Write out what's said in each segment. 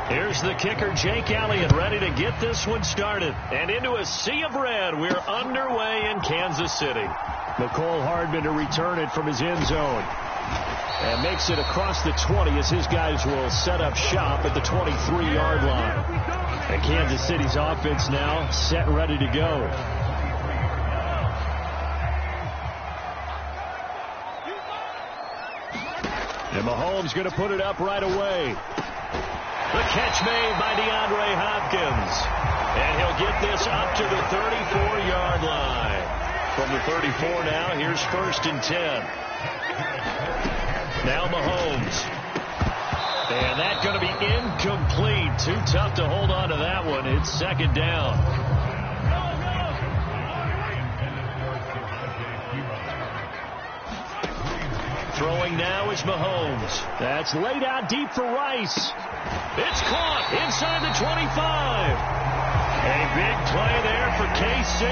Here's the kicker, Jake Elliott, ready to get this one started. And into a sea of red, we're underway in Kansas City. McCole Hardman to return it from his end zone. And makes it across the 20 as his guys will set up shop at the 23-yard line. And Kansas City's offense now set and ready to go. And Mahomes going to put it up right away. The catch made by DeAndre Hopkins. And he'll get this up to the 34-yard line. From the 34 now, here's 1st and 10. Now Mahomes. And that's going to be incomplete. Too tough to hold on to that one. It's 2nd down. Throwing now is Mahomes. That's laid out deep for Rice. It's caught inside the 25. A big play there for KC.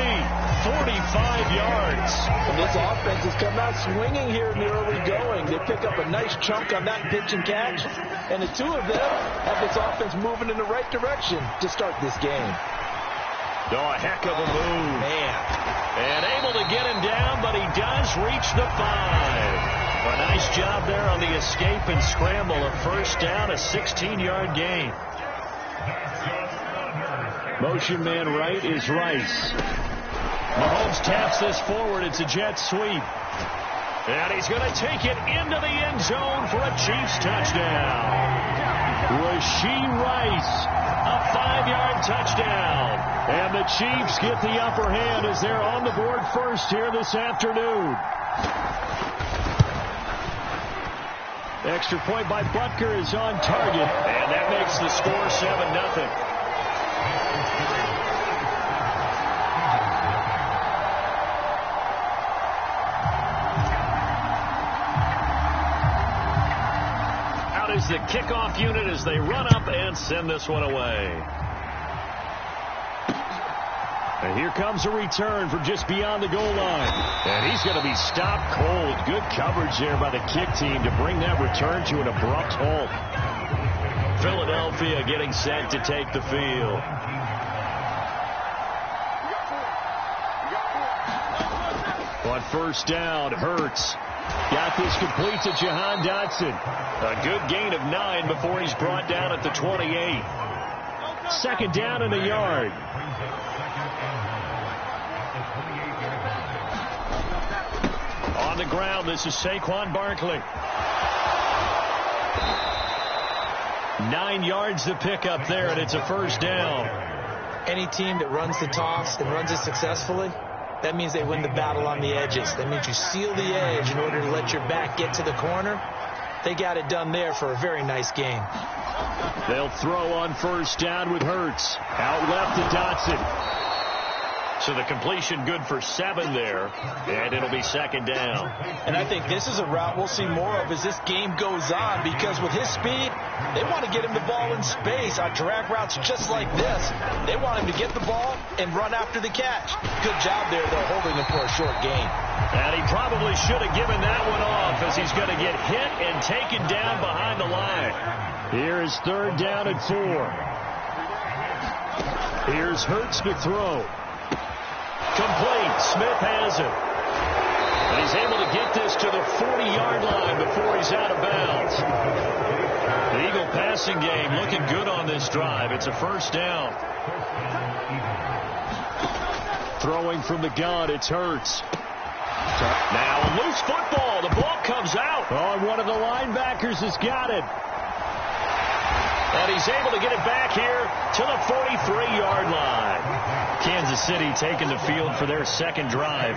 45 yards. And this offense has come out swinging here in the early going. They pick up a nice chunk on that pitch and catch. And the two of them have this offense moving in the right direction to start this game. Oh, a heck of a move. Man. And able to get him down, but he does reach the 5. A nice job there on the escape and scramble. A 1st down, a 16-yard gain. Motion man right is Rice. Mahomes taps this forward. It's a jet sweep. And he's going to take it into the end zone for a Chiefs touchdown. Rashee Rice, a 5-yard touchdown. And the Chiefs get the upper hand as they're on the board first here this afternoon. Extra point by Butker is on target. And that makes the score 7-0. Is the kickoff unit as they run up and send this one away. And here comes a return from just beyond the goal line. And he's going to be stopped cold. Good coverage there by the kick team to bring that return to an abrupt halt. Philadelphia getting set to take the field. On 1st down, Hurts. Got this complete to Jahan Dotson. A good gain of 9 before he's brought down at the 28. 2nd down in a yard. On the ground, this is Saquon Barkley. 9 yards to pick up there, and it's a 1st down. Any team that runs the toss and runs it successfully, that means they win the battle on the edges. That means you seal the edge in order to let your back get to the corner. They got it done there for a very nice game. They'll throw on 1st down with Hurts. Out left to Dotson. So the completion good for 7 there, and it'll be 2nd down. And I think this is a route we'll see more of as this game goes on, because with his speed, they want to get him the ball in space on drag routes just like this. They want him to get the ball and run after the catch. Good job there, though, holding him for a short gain. And he probably should have given that one off, as he's going to get hit and taken down behind the line. Here is 3rd down and 4. Here's Hurts to throw. Complete. Smith has it. And he's able to get this to the 40-yard line before he's out of bounds. The Eagle passing game looking good on this drive. It's a 1st down. Throwing from the gun, it's Hurts. Now a loose football. The ball comes out. Oh, and one of the linebackers has got it. And he's able to get it back here to the 43-yard line. Kansas City taking the field for their 2nd drive.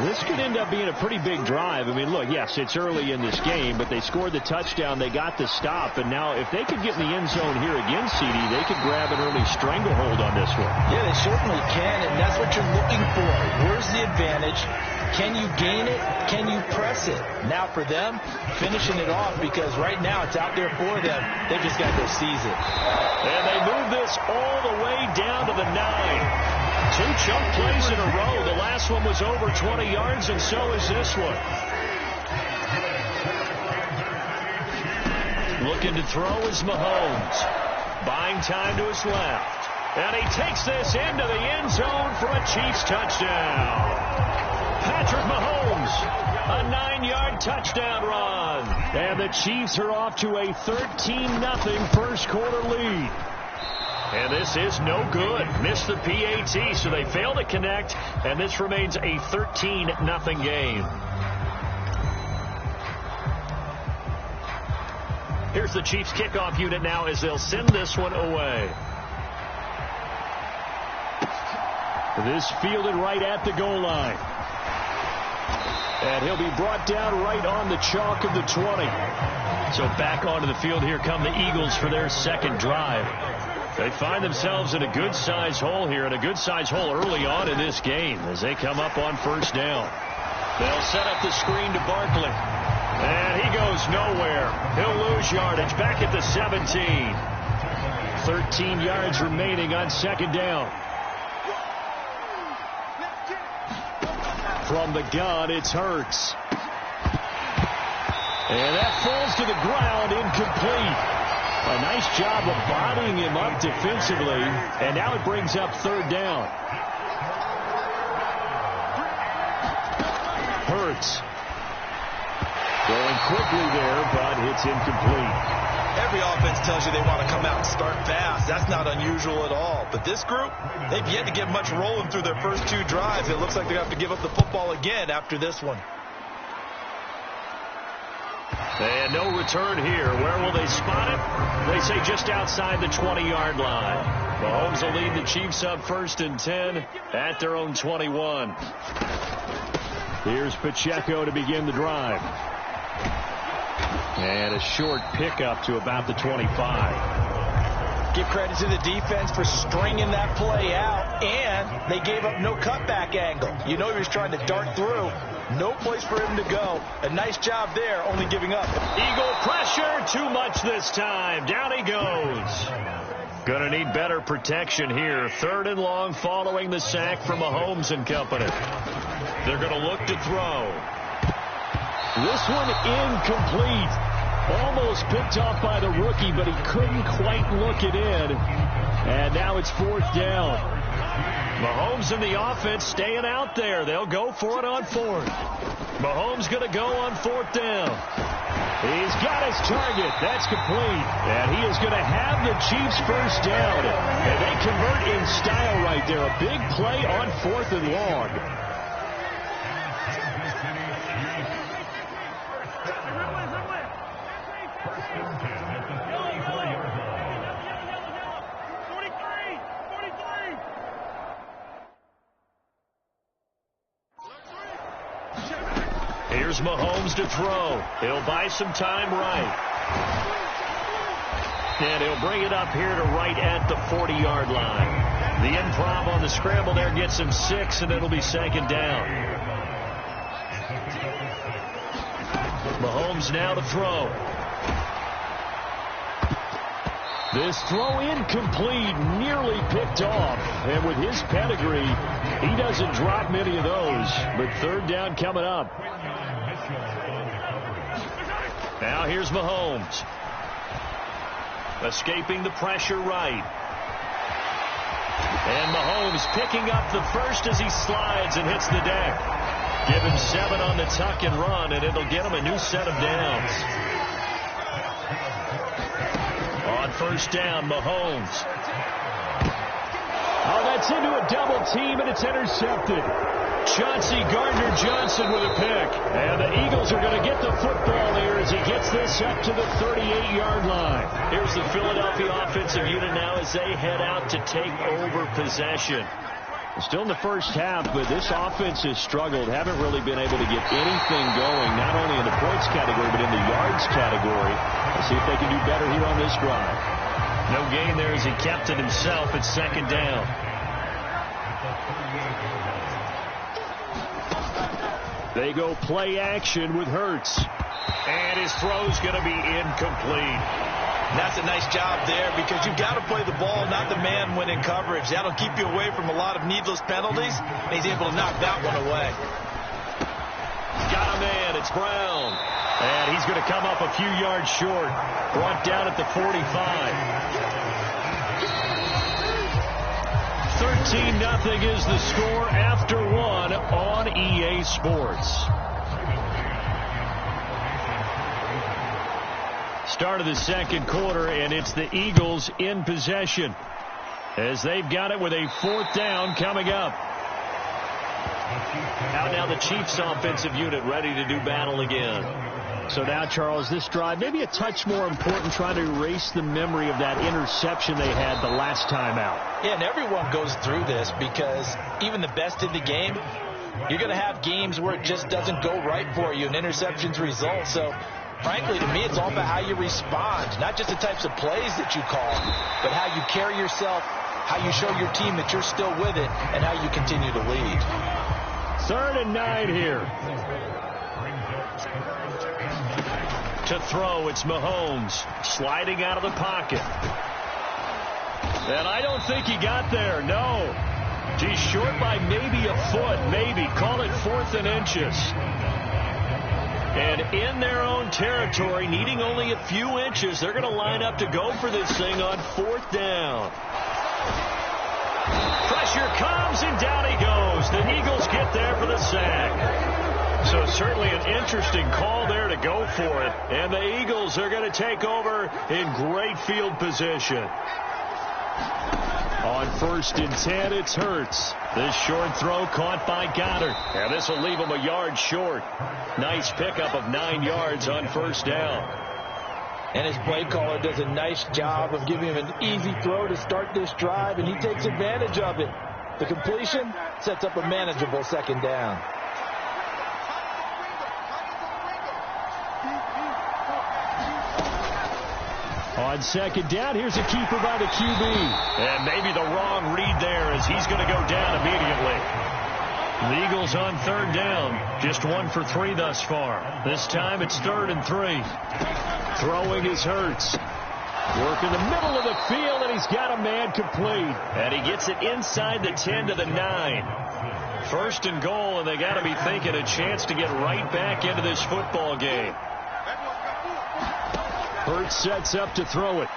This could end up being a pretty big drive. I mean, look, yes, it's early in this game, but they scored the touchdown. They got the stop. And now if they could get in the end zone here again, CD, they could grab an early stranglehold on this one. Yeah, they certainly can, and that's what you're looking for. Where's the advantage? Can you gain it? Can you press it? Now for them, finishing it off, because right now it's out there for them. They've just got to go seize it. And they move this all the way down to the 9. 2 chunk plays in a row. The last one was over 20 yards, and so is this one. Looking to throw is Mahomes. buying time to his left. And he takes this into the end zone for a Chiefs touchdown. Patrick Mahomes, a 9-yard touchdown run. And the Chiefs are off to a 13-0 first quarter lead. And this is no good. Missed the PAT, so they fail to connect, and this remains a 13-0 game. Here's the Chiefs kickoff unit now as they'll send this one away. This fielded right at the goal line. And he'll be brought down right on the chalk of the 20. So back onto the field here come the Eagles for their second drive. They find themselves in a good-sized hole here, and a good-sized hole early on in this game as they come up on first down. They'll set up the screen to Barkley. And he goes nowhere. He'll lose yardage back at the 17. 13 yards remaining on second down. From the gun, it's Hurts. And that falls to the ground, incomplete. A nice job of bodying him up defensively, and now it brings up third down. Hurts. Going quickly there, but it's incomplete. Every offense tells you they want to come out and start fast. That's not unusual at all. But this group, they've yet to get much rolling through their first two drives. It looks like they're going to have to give up the football again after this one. And no return here. Where will they spot it? They say just outside the 20-yard line. Mahomes will lead the Chiefs up first and 10 at their own 21. Here's Pacheco to begin the drive. And a short pickup to about the 25. Give credit to the defense for stringing that play out, and they gave up no cutback angle. You know he was trying to dart through. No place for him to go. A nice job there, only giving up. Eagle pressure, too much this time. Down he goes. Going to need better protection here. Third and long following the sack from Mahomes and company. They're going to look to throw. This one incomplete. Almost picked off by the rookie, but he couldn't quite look it in. And now it's fourth down. Mahomes and the offense staying out there. They'll go for it on fourth. Mahomes going to go on fourth down. He's got his target. That's complete. And he is going to have the Chiefs first down. And they convert in style right there. A big play on fourth and long. Here's Mahomes to throw. He'll buy some time right. And he'll bring it up here to right at the 40-yard line. The improv on the scramble there gets him 6, and it'll be second down. Mahomes now to throw. This throw incomplete, nearly picked off. And with his pedigree, he doesn't drop many of those. But third down coming up. Now here's Mahomes. Escaping the pressure right. And Mahomes picking up the first as he slides and hits the deck. Give him 7 on the tuck and run, and it'll get him a new set of downs. On first down, Mahomes. Oh, that's into a double team, and it's intercepted. Chauncey Gardner-Johnson with a pick. And the Eagles are going to get the football here as he gets this up to the 38-yard line. Here's the Philadelphia offensive unit now as they head out to take over possession. Still in the first half, but this offense has struggled. Haven't really been able to get anything going, not only in the points category, but in the yards category. Let's see if they can do better here on this drive. No gain there as he kept it himself at second down. They go play action with Hurts. And his throw's going to be incomplete. That's a nice job there because you've got to play the ball, not the man when in coverage. That'll keep you away from a lot of needless penalties. And he's able to knock that one away. Got a man. It's Brown. And he's going to come up a few yards short. Brought down at the 45. 13-0 is the score after one on EA Sports. Start of the second quarter, and it's the Eagles in possession as they've got it with a 4th down coming up. Out now the Chiefs offensive unit ready to do battle again. So now, Charles, this drive maybe a touch more important, trying to erase the memory of that interception they had the last time out. Yeah, and everyone goes through this because even the best in the game, you're going to have games where it just doesn't go right for you and interceptions result. So, frankly, to me, it's all about how you respond, not just the types of plays that you call, but how you carry yourself, how you show your team that you're still with it, and how you continue to lead. 3rd and 9 here. To throw, it's Mahomes sliding out of the pocket. And I don't think he got there, no. He's short by maybe a foot, maybe. Call it 4th and inches. And in their own territory, needing only a few inches, they're going to line up to go for this thing on 4th down. Pressure comes, and down he goes. The Eagles get there for the sack. So certainly an interesting call there to go for it. And the Eagles are going to take over in great field position. On 1st and 10, it's Hurts. This short throw caught by Goddard. And this will leave him a yard short. Nice pickup of 9 yards on 1st down. And his play caller does a nice job of giving him an easy throw to start this drive, and he takes advantage of it. The completion sets up a manageable 2nd down. On 2nd down, here's a keeper by the QB. And maybe the wrong read there as he's going to go down immediately. The Eagles on 3rd down. Just 1 for 3 thus far. This time it's 3rd and 3. Throwing is Hurts. Work in the middle of the field, and he's got a man complete. And he gets it inside the 10 to the 9. 1st and goal, and they got to be thinking a chance to get right back into this football game. Hurts sets up to throw it.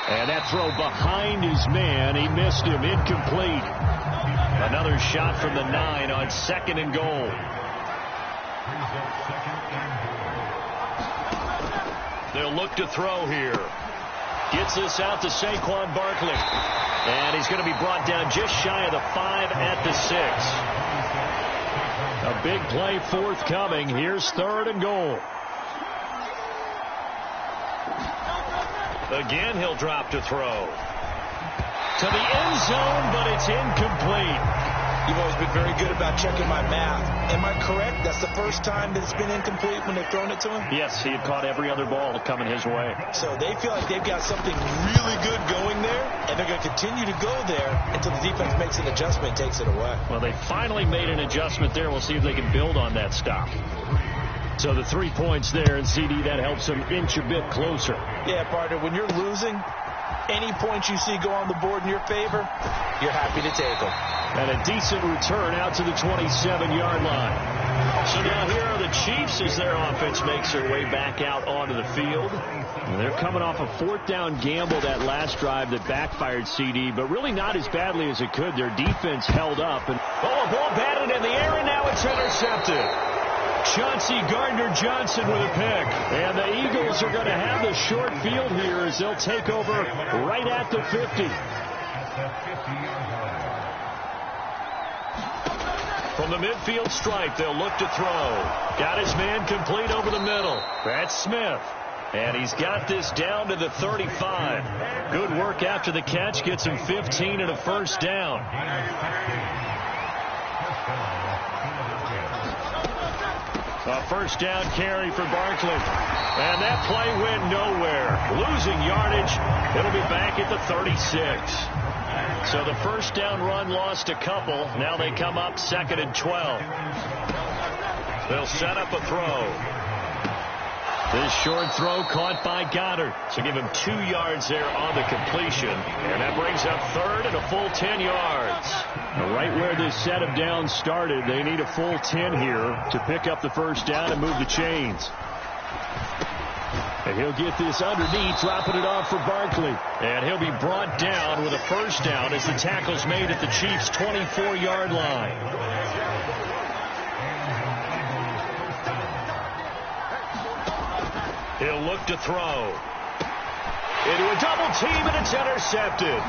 And that throw behind his man. He missed him. Incomplete. Another shot from the 9 on 2nd and goal. They'll look to throw here. Gets this out to Saquon Barkley. And he's going to be brought down just shy of the 5 at the 6. A big play forthcoming. Here's 3rd and goal. Again, he'll drop to throw. To the end zone, but it's incomplete. You've always been very good about checking my math. Am I correct? That's the first time that it's been incomplete when they've thrown it to him? Yes, he had caught every other ball coming his way. So they feel like they've got something really good going there, and they're going to continue to go there until the defense makes an adjustment and takes it away. Well, they finally made an adjustment there. We'll see if they can build on that stop. So the 3 points there, and CD, that helps them inch a bit closer. Yeah, partner, when you're losing, any points you see go on the board in your favor, you're happy to take them. And a decent return out to the 27-yard line. So now here are the Chiefs as their offense makes their way back out onto the field. And they're coming off a 4th down gamble that last drive that backfired, CD, but really not as badly as it could. Their defense held up. And a ball batted in the air, and now it's intercepted. Chauncey Gardner-Johnson with a pick. And the Eagles are going to have the short field here as they'll take over right at the 50. From the midfield stripe, they'll look to throw. Got his man complete over the middle. That's Smith. And he's got this down to the 35. Good work after the catch. Gets him 15 and a 1st down. A 1st down carry for Barkley. And that play went nowhere. Losing yardage. It'll be back at the 36. So the 1st down run lost a couple. Now they come up 2nd and 12. They'll set up a throw. This short throw caught by Goddard. So give him 2 yards there on the completion. And that brings up 3rd and a full 10 yards. Right where this set of downs started, they need a full 10 here to pick up the 1st down and move the chains. And he'll get this underneath, dropping it off for Barkley. And he'll be brought down with a first down as the tackle's made at the Chiefs' 24-yard line. He'll look to throw. Into a double team, and it's intercepted.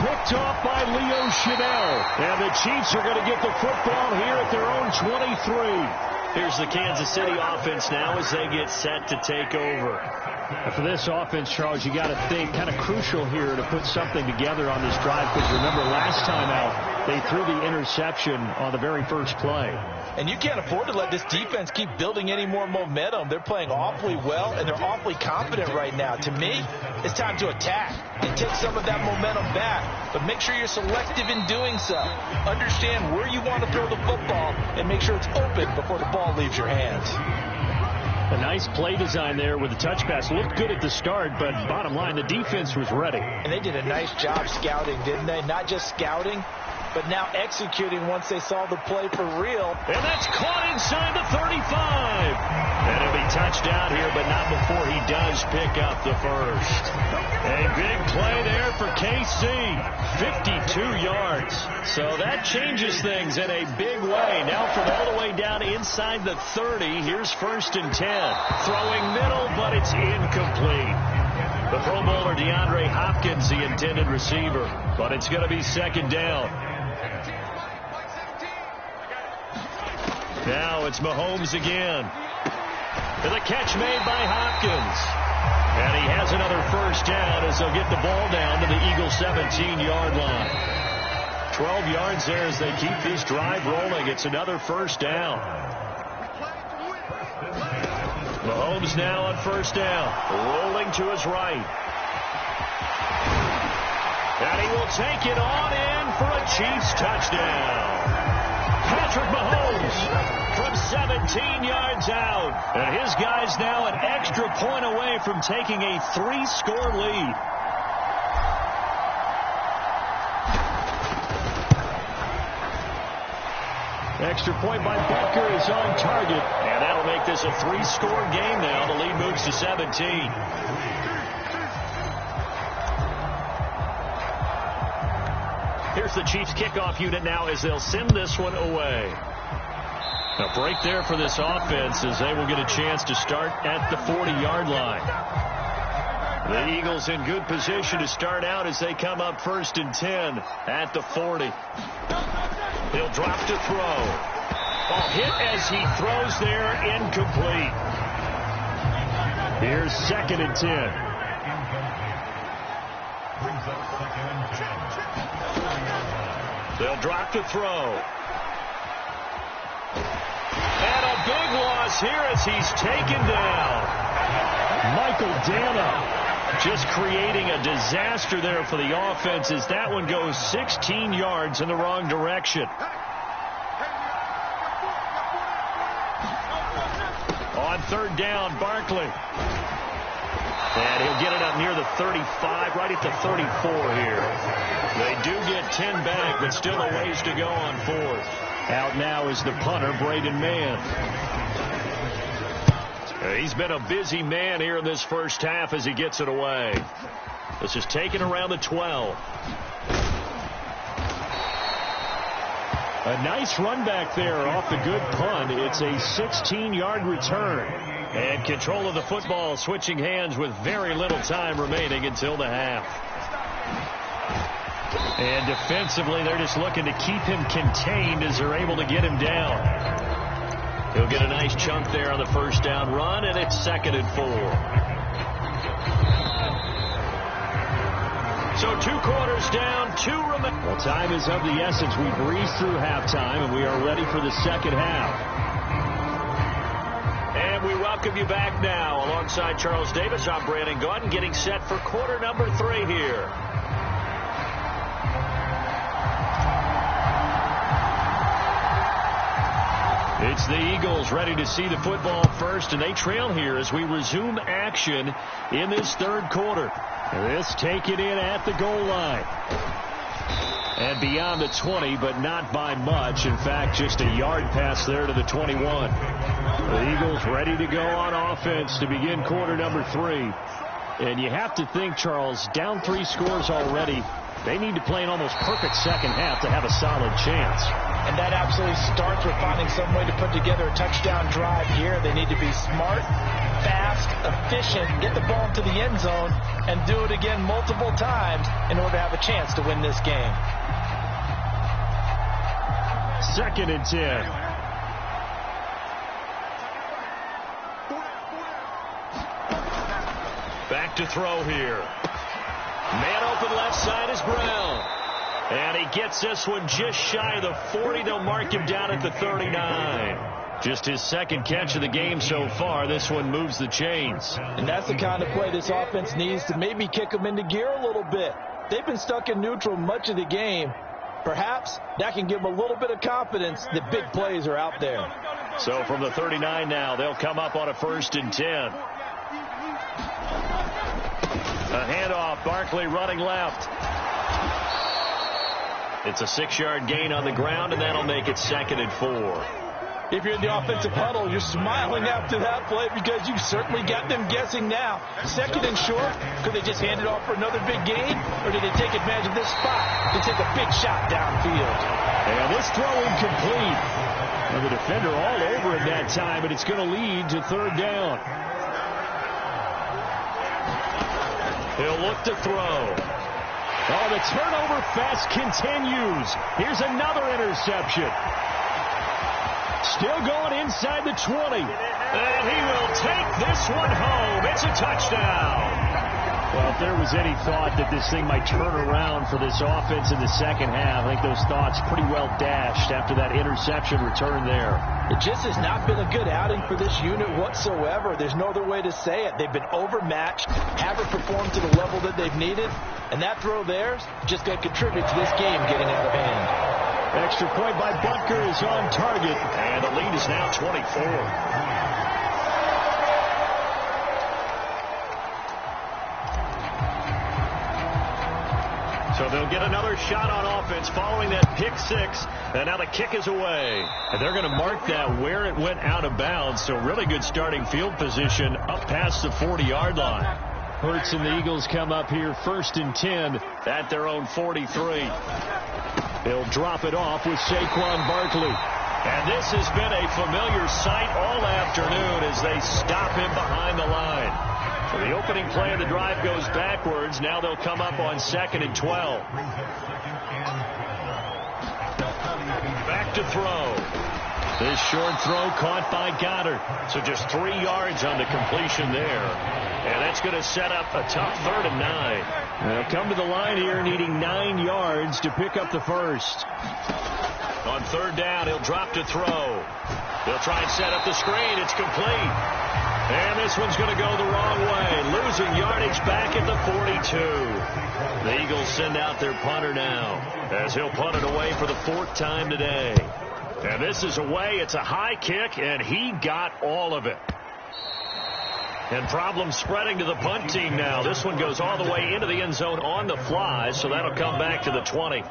Picked off by Leo Chanel. And the Chiefs are going to get the football here at their own 23. Here's the Kansas City offense now as they get set to take over. And for this offense, Charles, you got to think kind of crucial here to put something together on this drive, because remember last time out they threw the interception on the very first play. And you can't afford to let this defense keep building any more momentum. They're playing awfully well, and they're awfully confident right now. To me, it's time to attack and take some of that momentum back. But make sure you're selective in doing so. Understand where you want to throw the football and make sure it's open before the ball leaves your hands. A nice play design there with the touch pass. Looked good at the start, but bottom line, the defense was ready. And they did a nice job scouting, didn't they? Not just scouting, but now executing once they saw the play for real. And that's caught inside the 35. And he'll be touched out here, but not before he does pick up the first. A big play there for KC. 52 yards. So that changes things in a big way. Now from all the way down inside the 30, here's 1st and 10. Throwing middle, but it's incomplete. The Pro Bowler DeAndre Hopkins, the intended receiver. But it's going to be 2nd down. Now it's Mahomes again. And the catch made by Hopkins. And he has another first down as they'll get the ball down to the Eagles' 17-yard line. 12 yards there as they keep this drive rolling. It's another first down. Mahomes now on first down. Rolling to his right. And he will take it on in for a Chiefs touchdown. Patrick Mahomes from 17 yards out. And his guys now an extra point away from taking a 3-score lead. Extra point by Butker is on target. And that'll make this a 3-score game now. The lead moves to 17. Here's the Chiefs kickoff unit now as they'll send this one away. A break there for this offense as they will get a chance to start at the 40-yard line. The Eagles in good position to start out as they come up 1st and 10 at the 40. He'll drop to throw. Ball hit as he throws there, incomplete. Here's 2nd and 10. They'll drop to throw. And a big loss here as he's taken down. Michael Dana just creating a disaster there for the offense as that one goes 16 yards in the wrong direction. On 3rd down, Barkley. And he'll get it up near the 35, right at the 34 here. They do get 10 back, but still a ways to go on 4th. Out now is the punter, Braden Mann. He's been a busy man here in this first half as he gets it away. This is taken around the 12. A nice run back there off the good punt. It's a 16-yard return. And control of the football switching hands with very little time remaining until the half. And defensively, they're just looking to keep him contained as they're able to get him down. He'll get a nice chunk there on the first down run, and it's 2nd and 4. So 2 quarters down, 2 remaining. Well, time is of the essence. We breezed through halftime, and we are ready for the second half. And we welcome you back now. Alongside Charles Davis, I'm Brandon Gaudin, getting set for quarter number 3 here. It's the Eagles ready to see the football first, and they trail here as we resume action in this 3rd quarter. This taken in at the goal line. And beyond the 20, but not by much. In fact, just a yard pass there to the 21. The Eagles ready to go on offense to begin quarter number 3. And you have to think, Charles, down 3 scores already. They need to play an almost perfect second half to have a solid chance. And that absolutely starts with finding some way to put together a touchdown drive here. They need to be smart, fast, efficient, get the ball to the end zone, and do it again multiple times in order to have a chance to win this game. 2nd and 10. Back to throw here. Man open left side is Brown. And he gets this one just shy of the 40. They'll mark him down at the 39. Just his 2nd catch of the game so far. This one moves the chains. And that's the kind of play this offense needs to maybe kick them into gear a little bit. They've been stuck in neutral much of the game. Perhaps that can give them a little bit of confidence that big plays are out there. So from the 39 now, they'll come up on a 1st and 10. A handoff, Barkley running left. It's a 6-yard gain on the ground, and that'll make it 2nd and 4. If you're in the offensive huddle, you're smiling after that play because you've certainly got them guessing now. 2nd and short, could they just hand it off for another big gain, or did they take advantage of this spot to take a big shot downfield? And this throw incomplete. And the defender all over it that time, but it's going to lead to 3rd down. He'll look to throw. Oh, the turnover fest continues. Here's another interception. Still going inside the 20. And he will take this one home. It's a touchdown. Well, if there was any thought that this thing might turn around for this offense in the second half, I think those thoughts pretty well dashed after that interception return there. It just has not been a good outing for this unit whatsoever. There's no other way to say it. They've been overmatched, haven't performed to the level that they've needed, and that throw there is just going to contribute to this game getting out of hand. Extra point by Butker is on target, and the lead is now 24. So they'll get another shot on offense following that pick 6. And now the kick is away. And they're going to mark that where it went out of bounds. So really good starting field position up past the 40-yard line. Hurts and the Eagles come up here 1st and 10 at their own 43. They'll drop it off with Saquon Barkley. And this has been a familiar sight all afternoon as they stop him behind the line. So the opening play of the drive goes backwards. Now they'll come up on 2nd and 12. Back to throw. This short throw caught by Goddard. So just 3 yards on the completion there. And that's going to set up a tough 3rd and 9. They'll come to the line here needing 9 yards to pick up the first. On 3rd down, he'll drop to throw. They'll try and set up the screen. It's complete. And this one's going to go the wrong way. Losing yardage back at the 42. The Eagles send out their punter now as he'll punt it away for the 4th time today. And this is away. It's a high kick, and he got all of it. And problems spreading to the punt team now. This one goes all the way into the end zone on the fly, so that'll come back to the 20.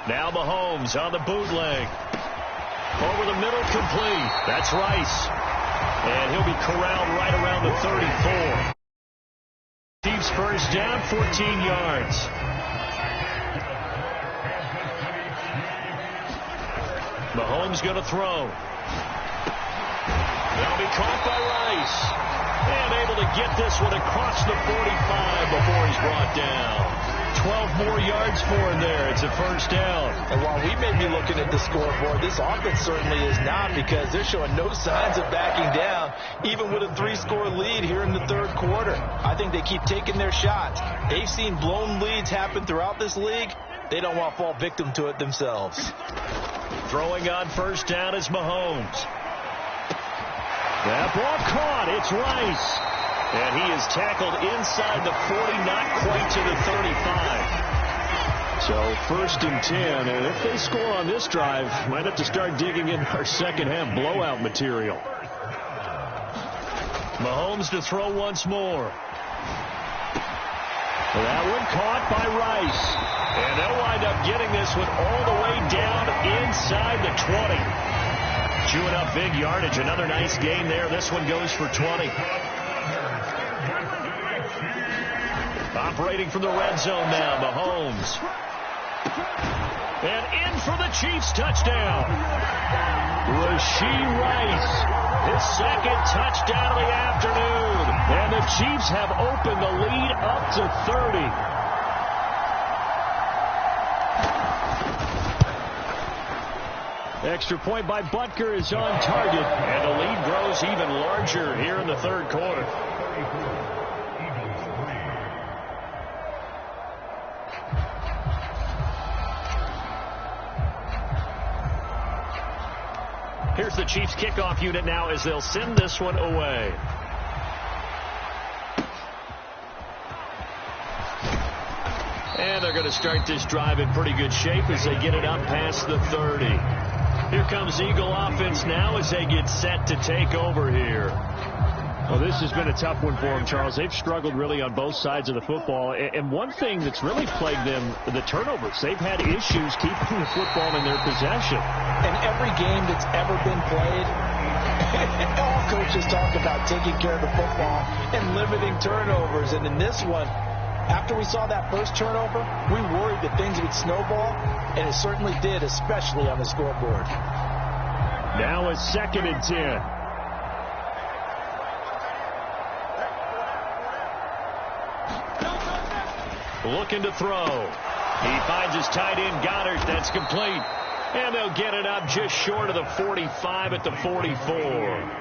Now Mahomes on the bootleg. Over the middle, complete. That's Rice. And he'll be corralled right around the 34. Chiefs first down, 14 yards. Mahomes going to throw. They'll be caught by Rice. And able to get this one across the 45 before he's brought down. 12 more yards for him there. It's a 1st down. And while we may be looking at the scoreboard, this offense certainly is not, because they're showing no signs of backing down, even with a 3-score lead here in the 3rd quarter. I think they keep taking their shots. They've seen blown leads happen throughout this league. They don't want to fall victim to it themselves. Throwing on 1st down is Mahomes. That ball caught. It's Rice. And he is tackled inside the 40, not quite to the 35. So 1st and 10. And if they score on this drive, might have to start digging in our second half blowout material. Mahomes to throw once more. That one caught by Rice. And they'll wind up getting this one all the way down inside the 20. Chewing up big yardage. Another nice gain there. This one goes for 20. Operating from the red zone now, Mahomes. And in for the Chiefs touchdown. Rashee Rice, his second touchdown of the afternoon. And the Chiefs have opened the lead up to 30. Extra point by Butker is on target. And the lead grows even larger here in the third quarter. Here's the Chiefs kickoff unit now as they'll send this one away. And they're going to start this drive in pretty good shape as they get it up past the 30. Here comes Eagle offense now as they get set to take over here. Well, this has been a tough one for them, Charles. They've struggled really on both sides of the football. And one thing that's really plagued them, the turnovers. They've had issues keeping the football in their possession. In every game that's ever been played, all coaches talk about taking care of the football and limiting turnovers. And in this one, after we saw that first turnover, we worried that things would snowball, and it certainly did, especially on the scoreboard. Now it's 2nd and 10. Looking to throw. He finds his tight end, Goddard. That's complete. And they'll get it up just short of the 45 at the 44.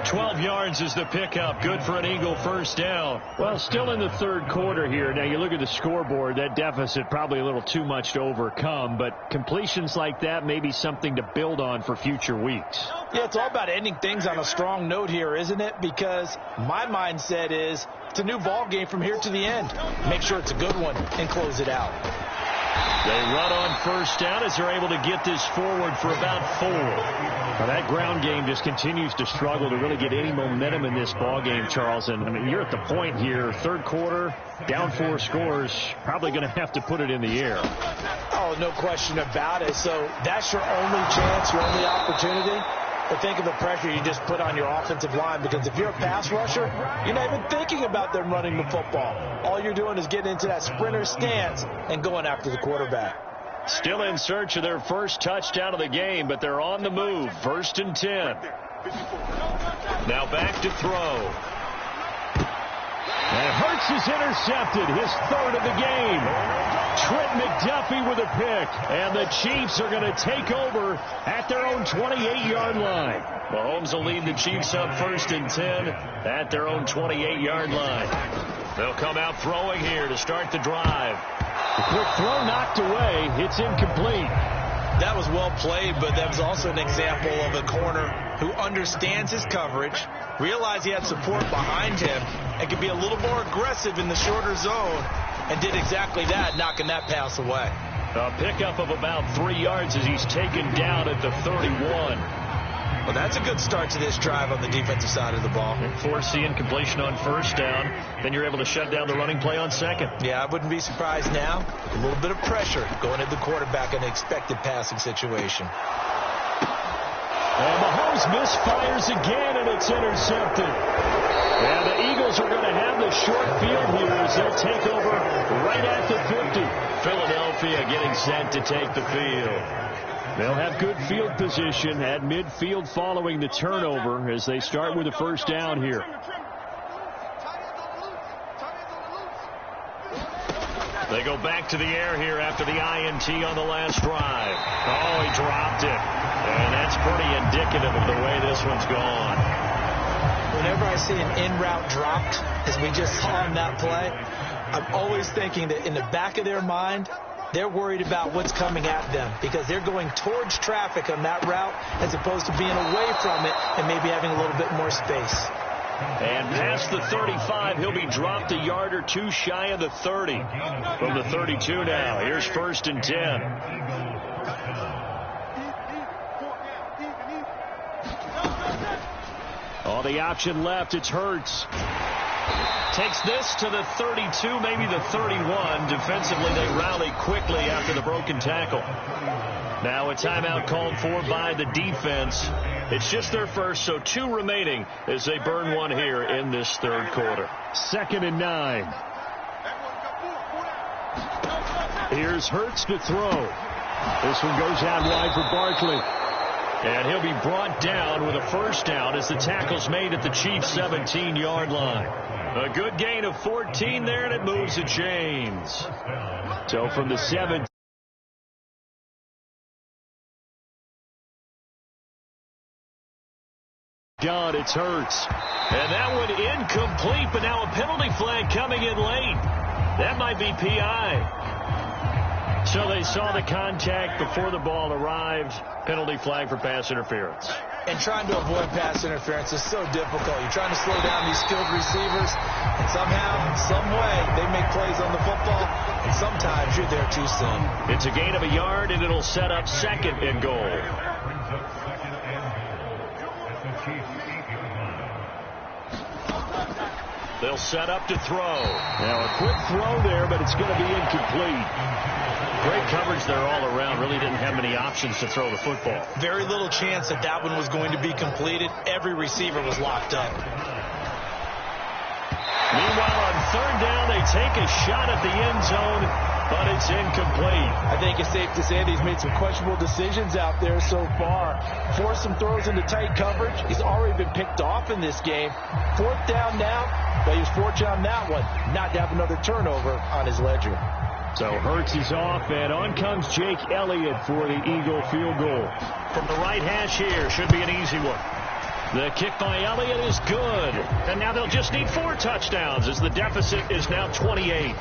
12 yards is the pickup. Good for an Eagle first down. Well, still in the third quarter here. Now, you look at the scoreboard. That deficit probably a little too much to overcome. But completions like that may be something to build on for future weeks. Yeah, it's all about ending things on a strong note here, isn't it? Because my mindset is it's a new ball game from here to the end. Make sure it's a good one and close it out. They run on first down as they're able to get this forward for about 4. Now that ground game just continues to struggle to really get any momentum in this ball game, Charles. And I mean, you're at the point here, third quarter, down 4 scores, probably going to have to put it in the air. Oh, no question about it. So that's your only chance, your only opportunity. But think of the pressure you just put on your offensive line, because if you're a pass rusher, you're not even thinking about them running the football. All you're doing is getting into that sprinter stance and going after the quarterback. Still in search of their first touchdown of the game, but they're on the move. 1st and 10. Now back to throw. And Hurts is intercepted, his 3rd of the game. Trent McDuffie with a pick. And the Chiefs are going to take over at their own 28-yard line. Mahomes will lead the Chiefs up 1st and 10 at their own 28-yard line. They'll come out throwing here to start the drive. The quick throw knocked away. It's incomplete. That was well played, but that was also an example of a corner who understands his coverage, realized he had support behind him, and could be a little more aggressive in the shorter zone, and did exactly that, knocking that pass away. A pickup of about 3 yards as he's taken down at the 31. Well, that's a good start to this drive on the defensive side of the ball. Forcing incompletion on first down. Then you're able to shut down the running play on second. Yeah, I wouldn't be surprised now. A little bit of pressure going at the quarterback in an expected passing situation. And Mahomes misfires again, and it's intercepted. And the Eagles are going to have the short field here as they'll take over right at the 50. Philadelphia getting set to take the field. They'll have good field position at midfield following the turnover as they start with the first down here. They go back to the air here after the INT on the last drive. Oh, he dropped it. And that's pretty indicative of the way this one's gone. Whenever I see an in-route dropped, as we just saw in that play, I'm always thinking that in the back of their mind, they're worried about what's coming at them because they're going towards traffic on that route as opposed to being away from it and maybe having a little bit more space. And past the 35, he'll be dropped a yard or two shy of the 30. From the 32 now, here's 1st and 10. On the option left, it's Hurts. Takes this to the 32, maybe the 31. Defensively, they rally quickly after the broken tackle. Now a timeout called for by the defense. It's just their first, so 2 remaining as they burn one here in this third quarter. 2nd and 9. Here's Hurts to throw. This one goes out wide for Barkley. And he'll be brought down with a first down as the tackle's made at the Chiefs' 17-yard line. A good gain of 14 there, and it moves the chains. So from the 7. God, it's Hurts. And that one incomplete, but now a penalty flag coming in late. That might be PI. So they saw the contact before the ball arrived. Penalty flag for pass interference. And trying to avoid pass interference is so difficult. You're trying to slow down these skilled receivers, and somehow, some way, they make plays on the football, and sometimes you're there too soon. It's a gain of a yard, and it'll set up 2nd and goal. They'll set up to throw. Now a quick throw there, but it's going to be incomplete. Great coverage there all around. Really didn't have many options to throw the football. Very little chance that that one was going to be completed. Every receiver was locked up. Meanwhile, on 3rd down, they take a shot at the end zone, but it's incomplete. I think it's safe to say that he's made some questionable decisions out there so far. Forced some throws into tight coverage. He's already been picked off in this game. 4th down now, but he was fortunate on that one not to have another turnover on his ledger. So Hurts is off, and on comes Jake Elliott for the Eagle field goal. From the right hash here, should be an easy one. The kick by Elliott is good. And now they'll just need 4 touchdowns as the deficit is now 28.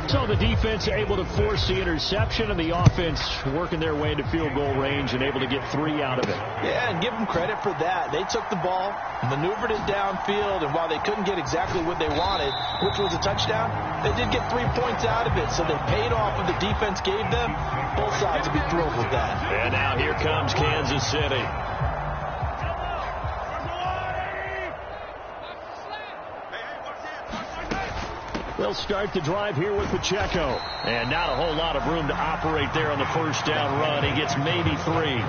So the defense able to force the interception, and the offense working their way into field goal range and able to get 3 out of it. Yeah, and give them credit for that. They took the ball, maneuvered it downfield, and while they couldn't get exactly what they wanted, which was a touchdown, they did get 3 points out of it. So they paid off what the defense gave them. Both sides will be thrilled with that. And now here comes Kansas City. They'll start the drive here with Pacheco. And not a whole lot of room to operate there on the first down run. He gets maybe 3.